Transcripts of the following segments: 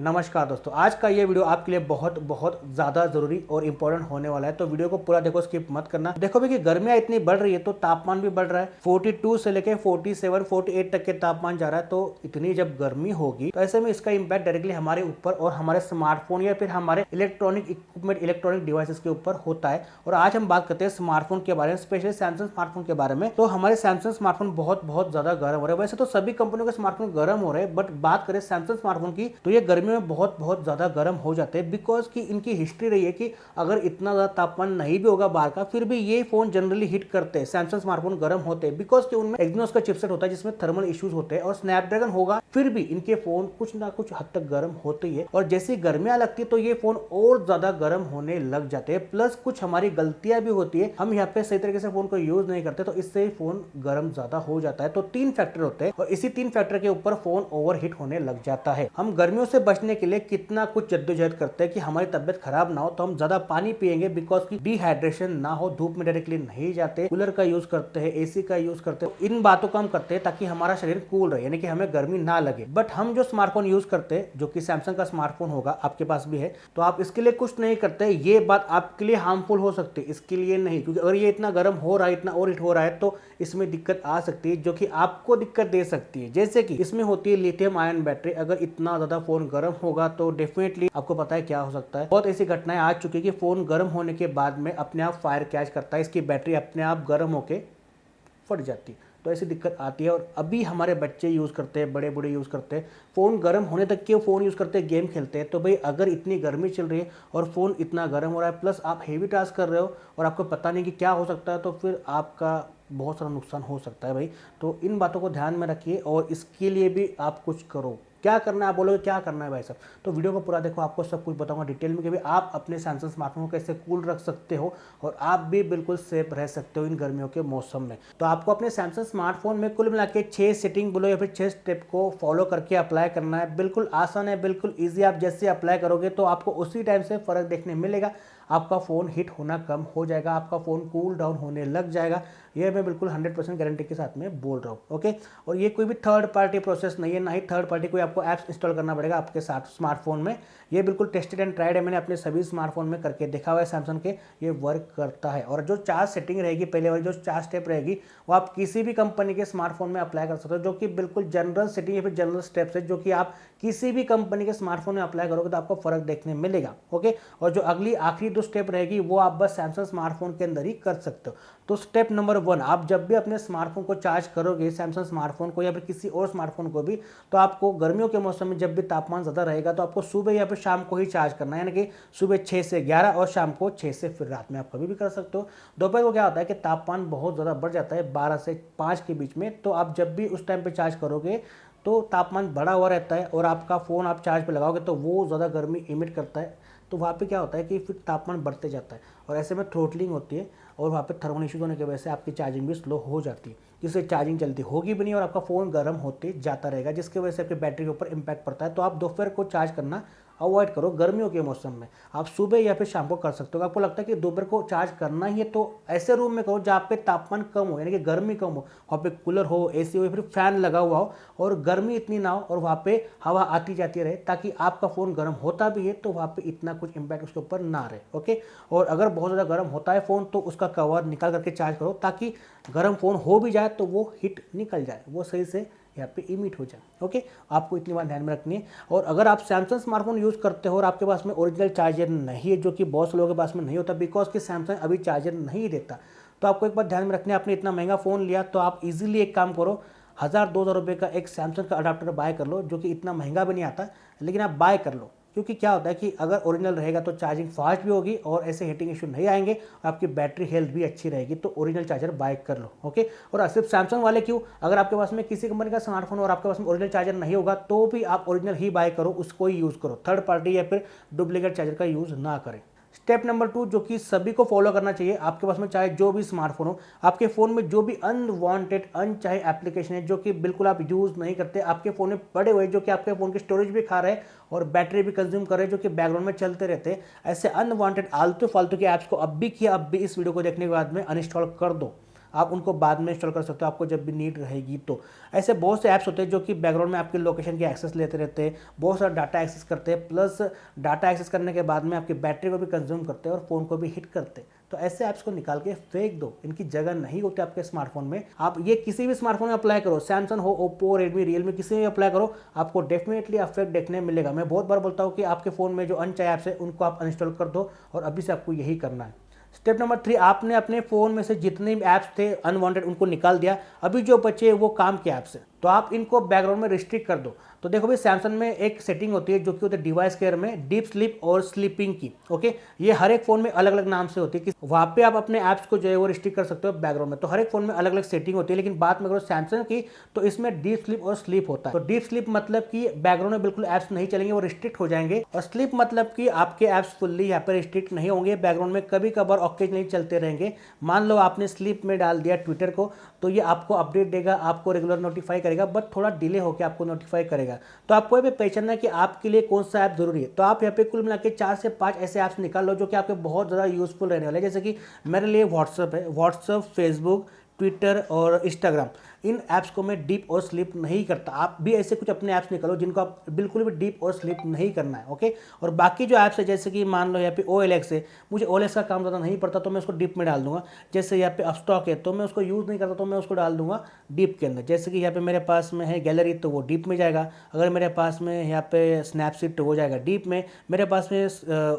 नमस्कार दोस्तों, आज का ये वीडियो आपके लिए बहुत बहुत ज़्यादा ज़रूरी और इम्पोर्टेंट होने वाला है। तो वीडियो को पूरा देखो, स्किप मत करना। देखो भी कि गर्मियाँ इतनी बढ़ रही है तो तापमान भी बढ़ रहा है। 42 से लेके 47, 48 तक के तापमान जा रहा है। तो इतनी जब गर्मी होगी तो ऐसे में इसका इम्पैक्ट डायरेक्टली हमारे ऊपर और हमारे स्मार्टफोन या फिर हमारे इलेक्ट्रॉनिक इक्विपमेंट, इलेक्ट्रॉनिक डिवाइसेस के ऊपर होता है। और आज हम बात करते हैं स्मार्टफोन के बारे में, स्पेशली सैमसंग स्मार्टफोन के बारे में। तो हमारे सैमसंग स्मार्टफोन बहुत बहुत ज़्यादा गर्म हो रहे हैं। वैसे तो सभी कंपनियों के स्मार्टफोन गर्म हो रहे हैं, बट बात करें सैमसंग स्मार्टफोन की तो ये गर्मी में बहुत बहुत ज़्यादा गर्म हो जाते हैं। बिकॉज कि इनकी हिस्ट्री रही है कि अगर इतना ज़्यादा तापमान नहीं भी होगा बाहर का, फिर भी ये फोन जनरली हिट करते हैं। सैमसंग स्मार्टफोन गर्म होते हैं बिकॉज कि उनमें एक्सिनोस का चिपसेट होता है जिसमें थर्मल इश्यूज होते हैं और स्नैपड्रैगन होगा, फिर भी इनके फोन कुछ ना कुछ हद तक गर्म होते ही है। और जैसी गर्मियां लगती है तो ये फोन और ज्यादा गर्म होने लग जाते हैं। प्लस कुछ हमारी गलतियां भी होती है, हम यहाँ पे सही तरीके से फोन को यूज नहीं करते तो इससे फोन गर्म ज्यादा हो जाता है। तो 3 फैक्टर होते हैं और इसी 3 फैक्टर के ऊपर फोन ओवरहीट होने लग जाता है। हम गर्मियों से बचने के लिए कितना कुछ जद्दोजहद करते हैं कि हमारी तबियत खराब ना हो, तो हम ज्यादा पानी पिएंगे बिकॉज की डिहाइड्रेशन ना हो। धूप में डायरेक्टली नहीं जाते, कूलर का यूज करते हैं, एसी का यूज करते हैं। इन बातों को हम करते हैं ताकि हमारा शरीर कूल रहे, यानी कि हमें गर्मी ना लगे। बट हम जो स्मार्टफोन यूज करते हैं, जो कि सैमसंग का स्मार्टफोन होगा, आपके पास भी है, तो आप इसके लिए कुछ नहीं करते। ये बात आपके लिए हार्मफुल हो सकती है, इसके लिए नहीं। क्योंकि अगर ये इतना गर्म हो रहा है, इतना और हिट हो रहा है, तो इसमें दिक्कत आ सकती है जो कि आपको दिक्कत दे सकती है। जैसे कि इसमें होती है लिथियम आयन बैटरी। अगर इतना ज्यादा फोन गर्म होगा तो डेफिनेटली आपको पता है क्या हो सकता है। बहुत ऐसी घटनाएं आ चुकी है कि फोन गर्म होने के बाद में अपने आप फायर कैच करता है, इसकी बैटरी अपने आप गर्म होके फट जाती है। तो ऐसी दिक्कत आती है। और अभी हमारे बच्चे यूज़ करते हैं, बड़े बूढ़े यूज़ करते हैं, फ़ोन गर्म होने तक के फ़ोन यूज़ करते हैं, गेम खेलते हैं। तो भाई अगर इतनी गर्मी चल रही है और फ़ोन इतना गर्म हो रहा है, प्लस आप हेवी टास्क कर रहे हो और आपको पता नहीं कि क्या हो सकता है, तो फिर आपका बहुत सारा नुकसान हो सकता है भाई। तो इन बातों को ध्यान में रखिए और इसके लिए भी आप कुछ करो। क्या करना है, आप बोलोगे क्या करना है भाई साहब, तो वीडियो को पूरा देखो, आपको सब कुछ बताऊंगा डिटेल में कि भाई आप अपने सैमसंग स्मार्टफोन को कैसे कूल रख सकते हो और आप भी बिल्कुल सेफ रह सकते हो इन गर्मियों के मौसम में। तो आपको अपने सैमसंग स्मार्टफोन में कुल मिला के 6 सेटिंग बोलो या फिर 6 स्टेप को फॉलो करके अप्लाई करना है। बिल्कुल आसान है, बिल्कुल ईजी। आप जैसे अप्लाई करोगे तो आपको उसी टाइम से फर्क देखने मिलेगा। आपका फ़ोन हीट होना कम हो जाएगा, आपका फ़ोन कूल डाउन होने लग जाएगा। ये मैं बिल्कुल 100% गारंटी के साथ में बोल रहा हूँ। ओके, और ये कोई भी थर्ड पार्टी प्रोसेस नहीं है, ना ही थर्ड पार्टी कोई आपको ऐप्स इंस्टॉल करना पड़ेगा आपके साथ स्मार्टफोन में। ये बिल्कुल टेस्टेड एंड ट्राइड है, मैंने अपने सभी स्मार्टफोन में करके देखा हुआ है सैमसंग के, ये वर्क करता है। और जो 4 सेटिंग रहेगी, पहले वाली जो 4 स्टेप रहेगी, वो आप किसी भी कंपनी के स्मार्टफोन में अप्लाई कर सकते हो, जो कि बिल्कुल जनरल सेटिंग या फिर जनरल स्टेप्स है, जो कि आप किसी भी कंपनी के स्मार्टफोन में अप्लाई करोगे तो आपको फर्क देखने मिलेगा। ओके, और जो अगली आखिरी 2 स्टेप रहेगी वो आप बस सैमसंग स्मार्टफोन के अंदर ही कर सकते हो। तो स्टेप नंबर 1, आप जब भी अपने स्मार्टफोन को चार्ज करोगे, सैमसंग स्मार्टफोन को या फिर किसी और स्मार्टफोन को भी, तो आपको गर्मियों के मौसम में जब भी तापमान ज़्यादा रहेगा तो आपको सुबह या फिर शाम को ही चार्ज करना है। यानी कि सुबह 6 से 11 और शाम को 6 से फिर रात में आप कभी भी कर सकते हो। दोपहर को क्या होता है कि तापमान बहुत ज़्यादा बढ़ जाता है 12 से 5 के बीच में, तो आप जब भी उस टाइम पर चार्ज करोगे तो तापमान बढ़ा हुआ रहता है और आपका फ़ोन आप चार्ज पे लगाओगे तो वो ज़्यादा गर्मी इमिट करता है। तो वहाँ पे क्या होता है कि फिर तापमान बढ़ते जाता है और ऐसे में थ्रोटलिंग होती है और वहाँ पे थर्मल इश्यूज होने की वजह से आपकी चार्जिंग भी स्लो हो जाती है, जिससे चार्जिंग जल्दी होगी भी नहीं और आपका फ़ोन गर्म होते जाता रहेगा, जिसकी वजह से आपकी बैटरी के ऊपर इम्पैक्ट पड़ता है। तो आप दोपहर को चार्ज करना अवॉइड करो गर्मियों के मौसम में। आप सुबह या फिर शाम को कर सकते हो। आपको लगता है कि दोपहर को चार्ज करना ही है तो ऐसे रूम में करो जहाँ पे तापमान कम हो, यानी कि गर्मी कम हो, वहाँ पे कूलर हो, एसी हो या फिर फैन लगा हुआ हो और गर्मी इतनी ना हो और वहाँ पे हवा आती जाती रहे, ताकि आपका फ़ोन गर्म होता भी है तो वहाँ पे इतना कुछ इम्पैक्ट उसके ऊपर ना रहे। ओके, और अगर बहुत ज़्यादा गर्म होता है फ़ोन तो उसका कवर निकाल करके चार्ज करो, ताकि गर्म फ़ोन हो भी जाए तो वो हीट निकल जाए, वो सही से यहाँ पे इमिट हो जाए। ओके, आपको इतनी बात ध्यान में रखनी है। और अगर आप सैमसंग स्मार्टफोन यूज़ करते हो और आपके पास में ओरिजिनल चार्जर नहीं है, जो कि बहुत से लोगों के पास में नहीं होता बिकॉज कि सैमसंग अभी चार्जर नहीं देता, तो आपको एक बात ध्यान में रखनी है। आपने इतना महंगा फ़ोन लिया तो आप इजीली एक काम करो, 1000-2000 रुपये का एक सैमसंग का अडाप्टर बाय कर लो, जो कि इतना महंगा भी नहीं आता, लेकिन आप बाय कर लो। क्योंकि क्या होता है कि अगर ओरिजिनल रहेगा तो चार्जिंग फास्ट भी होगी और ऐसे हीटिंग इशू नहीं आएंगे, आपकी बैटरी हेल्थ भी अच्छी रहेगी। तो ओरिजिनल चार्जर बाय कर लो। ओके, और सिर्फ सैमसंग वाले क्यों, अगर आपके पास में किसी कंपनी का स्मार्टफोन और आपके पास में ओरिजिनल चार्जर नहीं होगा तो भी आप ओरिजिनल ही बाय करो, उसको ही यूज़ करो, थर्ड पार्टी या फिर डुप्लीकेट चार्जर का यूज़ ना करें। स्टेप नंबर 2, जो कि सभी को फॉलो करना चाहिए, आपके पास में चाहे जो भी स्मार्टफोन हो, आपके फ़ोन में जो भी अनवांटेड अनचाहे एप्लीकेशन है जो कि बिल्कुल आप यूज़ नहीं करते, आपके फ़ोन में पड़े हुए, जो कि आपके फ़ोन की स्टोरेज भी खा रहे हैं और बैटरी भी कंज्यूम कर रहे हैं, जो कि बैकग्राउंड में चलते रहते हैं, ऐसे अनवांटेड आलतू फालतू के ऐप्स को अब भी किया, अब भी इस वीडियो को देखने के बाद में अनइंस्टॉल कर दो। आप उनको बाद में इंस्टॉल कर सकते हो, आपको जब भी नीड रहेगी तो। ऐसे बहुत से ऐप्स होते हैं जो कि बैकग्राउंड में आपकी लोकेशन की एक्सेस लेते रहते हैं, बहुत सारा डाटा एक्सेस करते हैं, प्लस डाटा एक्सेस करने के बाद में आपकी बैटरी को भी कंज्यूम करते हैं और फ़ोन को भी हिट करते हैं। तो ऐसे ऐप्स को निकाल के फेंक दो, इनकी जगह नहीं होती आपके स्मार्टफोन में। आप ये किसी भी स्मार्टफोन में अप्लाई करो, सैमसंग हो, ओप्पो, रेडमी, रियलमी, किसी में अप्लाई करो, आपको डेफिनेटली इफेक्ट देखने मिलेगा। मैं बहुत बार बोलता हूँ कि आपके फ़ोन में जो अनचाहे ऐप्स है उनको आप अनइंस्टॉल कर दो, और अभी से आपको यही करना है। स्टेप नंबर 3, आपने अपने फ़ोन में से जितने भी ऐप्स थे अनवांटेड उनको निकाल दिया, अभी जो बचे वो काम के ऐप्स है, तो आप इनको बैकग्राउंड में रिस्ट्रिक्ट कर दो। तो देखो भाई, सैमसंग में एक सेटिंग होती है जो कि होती है डिवाइस केयर में, डीप स्लीप और स्लीपिंग की। ओके, ये हर एक फोन में अलग अलग नाम से होती है कि वहाँ पे आप अपने ऐप्स को जो है वो रिस्ट्रिक्ट कर सकते हो बैकग्राउंड में। तो हर एक फोन में अलग अलग सेटिंग होती है, लेकिन बात में करो सैमसंग की तो इसमें डीप स्लीप और स्लीप होता है। तो डीप स्लीप मतलब कि बैकग्राउंड में बिल्कुल ऐप्स नहीं चलेंगे, वो रिस्ट्रिक्ट हो जाएंगे, और स्लीप मतलब कि आपके ऐप्स फुल्ली यहाँ पर रिस्ट्रिक्ट नहीं होंगे, बैकग्राउंड में कभी कभार ऑकेजनली चलते रहेंगे। मान लो आपने स्लीप में डाल दिया ट्विटर को, तो ये आपको अपडेट देगा, आपको रेगुलर नोटिफाई करेगा, बट थोड़ा डिले होकर आपको नोटिफाई करेगा। तो आपको ये पहचानना है कि आपके लिए कौन सा ऐप जरूरी है। तो आप यहाँ पे कुल मिला के 4 से 5 ऐसे ऐप्स निकाल लो जो कि आपके बहुत ज़्यादा यूजफुल रहने वाले हैं। जैसे कि मेरे लिए व्हाट्सअप है, व्हाट्सअप, फेसबुक, ट्विटर और इंस्टाग्राम, इन ऐप्स को मैं डीप और स्लीप नहीं करता। आप भी ऐसे कुछ अपने ऐप्स निकालो जिनको आप बिल्कुल भी डीप और स्लीप नहीं करना है। ओके, और बाकी जो ऐप्स है, जैसे कि मान लो यहाँ पे OLX है, मुझे OLX का काम ज़्यादा नहीं पड़ता तो मैं उसको डीप में डाल दूंगा। जैसे यहाँ पे अपस्टॉक है तो मैं उसको यूज़ नहीं करता तो मैं उसको डाल दूंगा डीप के अंदर। जैसे कि यहाँ पे मेरे पास में है गैलरी तो वो डीप में जाएगा, अगर मेरे पास में यहाँ पे स्नैपसीड तो वो जाएगा डीप में, मेरे पास में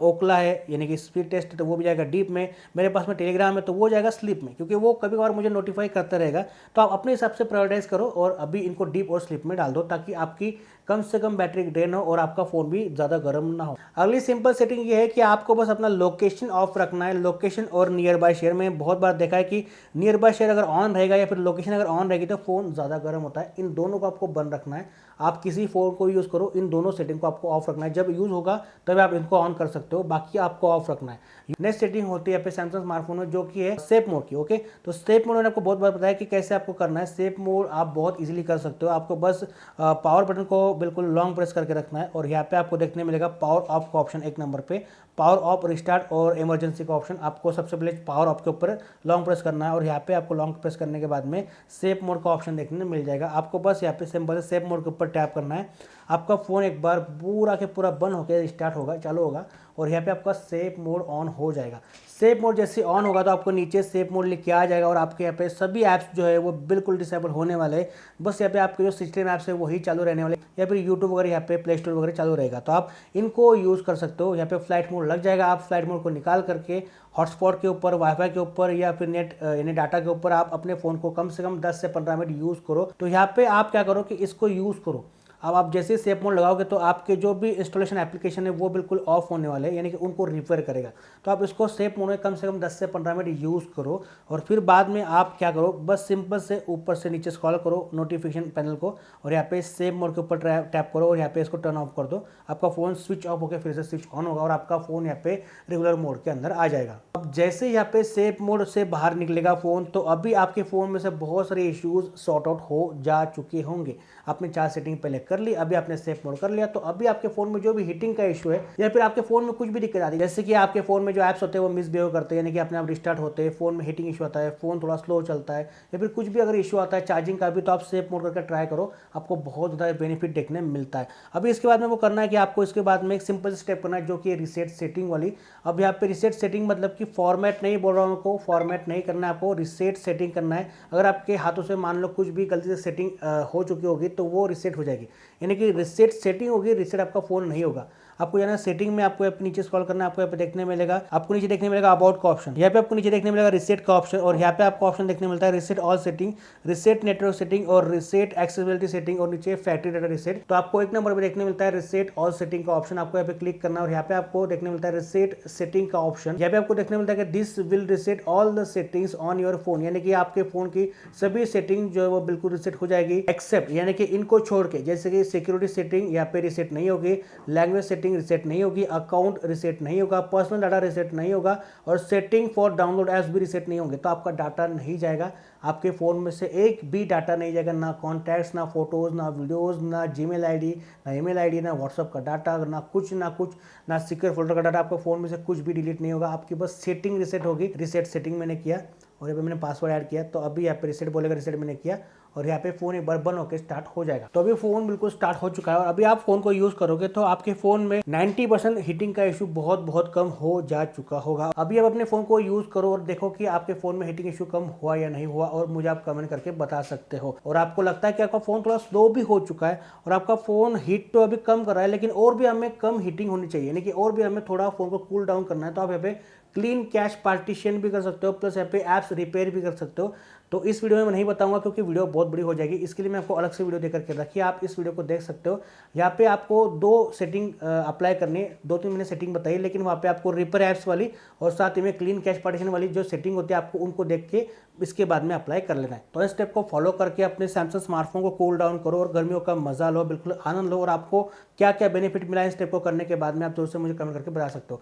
ओकला है यानी कि स्पीड टेस्ट तो वो भी जाएगा डीप में, मेरे पास में टेलीग्राम है तो वो जाएगा स्लीप में, क्योंकि वो कभी कभार मुझे नोटिफाई करता रहेगा। तो आप अपने हिसाब से प्रायोरिटाइज करो और अभी इनको डीप और स्लीप में डाल दो, ताकि आपकी कम से कम बैटरी ड्रेन हो और आपका फोन भी ज़्यादा गर्म ना हो। अगली सिंपल सेटिंग ये है कि आपको बस अपना लोकेशन ऑफ रखना है। लोकेशन और नियर बाय शेयर में बहुत बार देखा है कि नियर बाय शेयर अगर ऑन रहेगा या फिर लोकेशन अगर ऑन रहेगी तो फ़ोन ज़्यादा गर्म होता है। इन दोनों को आपको बंद रखना है। आप किसी फ़ोन को यूज़ करो, इन दोनों सेटिंग को आपको ऑफ रखना है। जब यूज़ होगा तब आप इनको ऑन कर सकते हो, बाकी आपको ऑफ रखना है। नेक्स्ट सेटिंग होती है सैमसंग स्मार्टफोन में जो कि है सेफ मोड की। ओके, तो सेफ मोड मैंने आपको बहुत बार बताया कि कैसे आपको करना है। सेफ मोड आप बहुत इजीली कर सकते हो। आपको बस पावर बटन को बिल्कुल लॉन्ग प्रेस करके रखना है और यहाँ पे आपको देखने मिलेगा पावर ऑफ का ऑप्शन एक नंबर पे, पावर ऑफ, रिस्टार्ट और इमरजेंसी का ऑप्शन। आपको सबसे पहले पावर ऑफ के ऊपर लॉन्ग प्रेस करना है और यहाँ पे आपको लॉन्ग प्रेस करने के बाद में सेफ मोड का ऑप्शन देखने मिल जाएगा। आपको बस यहाँ पे सिंपल से सेफ मोड के ऊपर टैप करना है। आपका फ़ोन एक बार पूरा के पूरा बंद होकर स्टार्ट होगा, चालू होगा, और यहाँ पे आपका सेफ मोड ऑन हो जाएगा। सेफ मोड जैसे ऑन होगा तो आपको नीचे सेफ मोड लिख के आ जाएगा और आपके यहाँ पे सभी ऐप्स जो है वो बिल्कुल डिसेबल होने वाले हैं। बस यहाँ पे आपके जो सिस्टम ऐप्स है वही चालू रहने वाले, या फिर यूट्यूब वगैरह यहाँ पे प्ले स्टोर वगैरह चालू रहेगा, तो आप इनको यूज़ कर सकते हो। यहाँ पे फ्लाइट मोड लग जाएगा, आप फ्लाइट मोड को निकाल करके हॉटस्पॉट के ऊपर, वाईफाई के ऊपर या फिर नेट यानी डाटा के ऊपर आप अपने फ़ोन को कम से कम 10 से 15 मिनट यूज़ करो। तो यहाँ पे आप क्या करो कि इसको यूज़ करो। अब आप जैसे ही सेफ मोड लगाओगे तो आपके जो भी इंस्टॉलेशन एप्लीकेशन है वो बिल्कुल ऑफ होने वाले हैं, यानी कि उनको रिपेयर करेगा। तो आप इसको सेफ मोड में कम से कम 10 से 15 मिनट यूज़ करो और फिर बाद में आप क्या करो, बस सिंपल से ऊपर से नीचे स्क्रॉल करो नोटिफिकेशन पैनल को और यहाँ पे सेफ मोड के ऊपर टैप करो और यहाँ पे इसको टर्न ऑफ कर दो। आपका फ़ोन स्विच ऑफ होकर फिर से स्विच ऑन होगा और आपका फ़ोन यहाँ पे रेगुलर मोड के अंदर आ जाएगा। अब जैसे यहाँ पे सेफ मोड से बाहर निकलेगा फ़ोन तो अभी आपके फ़ोन में से बहुत सारे इश्यूज़ सॉर्ट आउट हो जा चुके होंगे। आपने 4 सेटिंग पहले कर ली, अभी आपने सेफ मोड कर लिया, तो अभी आपके फोन में जो भी हीटिंग का इशू है या फिर आपके फोन में कुछ भी दिक्कत आती है, जैसे कि आपके फोन में जो ऐप्स होते हैं वो मिसबिहेव करते हैं, यानी कि अपने आप रिस्टार्ट होते हैं, फोन में हीटिंग इशू आता है, फोन थोड़ा स्लो चलता है, या फिर कुछ भी अगर इशू आता है चार्जिंग का भी, तो आप सेफ मोड करके ट्राई करो, आपको बहुत ज़्यादा बेनिफिट देखने मिलता है। अभी इसके बाद में वो करना है कि आपको इसके बाद में एक सिंपल स्टेप करना है जो कि रिसेट सेटिंग वाली। अब यहाँ पे रिसेट सेटिंग मतलब कि फॉर्मेट नहीं बोल रहा हूँ, आपको फॉर्मेट नहीं करना है, आपको रिसेट सेटिंग करना है। अगर आपके हाथों से मान लो कुछ भी गलती से सेटिंग हो चुकी होगी तो वो रिसेट हो जाएगी, यानी कि रिसेट सेटिंग होगी, रिसेट आपका फोन नहीं होगा। आपको जाना सेटिंग में, आपको यहाँ पे नीचे स्क्रॉल करना है, आपको यहाँ पे देखने मिलेगा, आपको नीचे देखने मिलेगा अबाउट का ऑप्शन, यहाँ पे आपको नीचे देखने मिलेगा रिसेट का ऑप्शन और यहाँ पे आपको ऑप्शन देखने मिलता है reset all setting, reset network setting और रिसेट एक्सेसिबिलिटी सेटिंग और नीचे फैक्ट्री डाटा रिसेट। तो आपको एक नंबर पर देखने मिलता है रिसेट ऑल सेटिंग का ऑप्शन, आपको यहाँ पे क्लिक करना है और यहाँ पे आपको देखने मिलता है रिसेट सेटिंग का ऑप्शन। यहाँ पे आपको देखने मिलता है कि this will reset all the settings on your phone, यानी कि आपके फोन की सभी सेटिंग जो है वो बिल्कुल रिसेट हो जाएगी एक्सेप्ट, यानी कि इनको छोड़ के, जैसे कि सिक्योरिटी सेटिंग यहाँ पे रिसेट नहीं होगी, लैंग्वेज सेटिंग रिसेट नहीं होगी, अकाउंट रिसेट नहीं होगा, पर्सनल डाटा रिसेट नहीं होगा और सेटिंग फॉर डाउनलोड एप्स भी रिसेट नहीं होंगे। तो आपका डाटा नहीं जाएगा, आपके फ़ोन में से एक भी डाटा नहीं जाएगा, ना कॉन्टैक्ट्स, ना फोटोज़, ना वीडियोज़, ना जीमेल आईडी, ना ईमेल आईडी, ना व्हाट्सअप का डाटा, ना कुछ ना सिक्योर फोल्डर का डाटा, आपके फ़ोन में से कुछ भी डिलीट नहीं होगा। आपकी बस सेटिंग रिसेट होगी। रिसेट सेटिंग मैंने किया और यहाँ पे मैंने पासवर्ड ऐड किया। तो अभी यहाँ पे रीसेट बोलेगा, रीसेट मैंने किया और यहाँ पे फ़ोन एक बार बंद होकर स्टार्ट हो जाएगा। तो अभी फ़ोन बिल्कुल स्टार्ट हो चुका है और अभी आप फ़ोन को यूज़ करोगे तो आपके फ़ोन में 90% हीटिंग का इशू बहुत कम हो जा चुका होगा। अभी आप अपने फ़ोन को यूज़ करो और देखो कि आपके फ़ोन में हीटिंग इशू कम हुआ या नहीं हुआ, और मुझे आप कमेंट करके बता सकते हो। और आपको लगता है कि आपका फ़ोन थोड़ा स्लो भी हो चुका है और आपका फ़ोन हीट तो अभी कम कर रहा है, लेकिन और भी हमें कम हीटिंग होनी चाहिए, यानी कि और भी हमें थोड़ा फ़ोन को कूल डाउन करना है, तो आप यहाँ पे क्लीन कैश पार्टीशन भी कर सकते हो, प्लस यहाँ पे ऐप्स रिपेयर भी कर सकते हो। तो इस वीडियो में मैं नहीं बताऊंगा क्योंकि वीडियो बहुत बड़ी हो जाएगी, इसके लिए मैं आपको अलग से वीडियो देकर के रखिए, आप इस वीडियो को देख सकते हो। यहाँ पे आपको 2 सेटिंग अप्लाई करनी है, 2-3 मैंने सेटिंग बताई, लेकिन वहाँ पे आपको रिपेयर ऐप्स वाली और साथ ही में क्लीन कैश पार्टीशन वाली जो सेटिंग होती है आपको उनको देख के इसके बाद में अप्लाई कर लेना है। तो इस स्टेप को फॉलो करके अपने सैमसंग स्मार्टफोन को कूल डाउन करो और गर्मियों का मजा लो, बिल्कुल आनंद लो। और आपको क्या क्या बेनिफिट मिला है इस स्टेप को करने के बाद में आप जरूर से मुझे कमेंट करके बता सकते हो।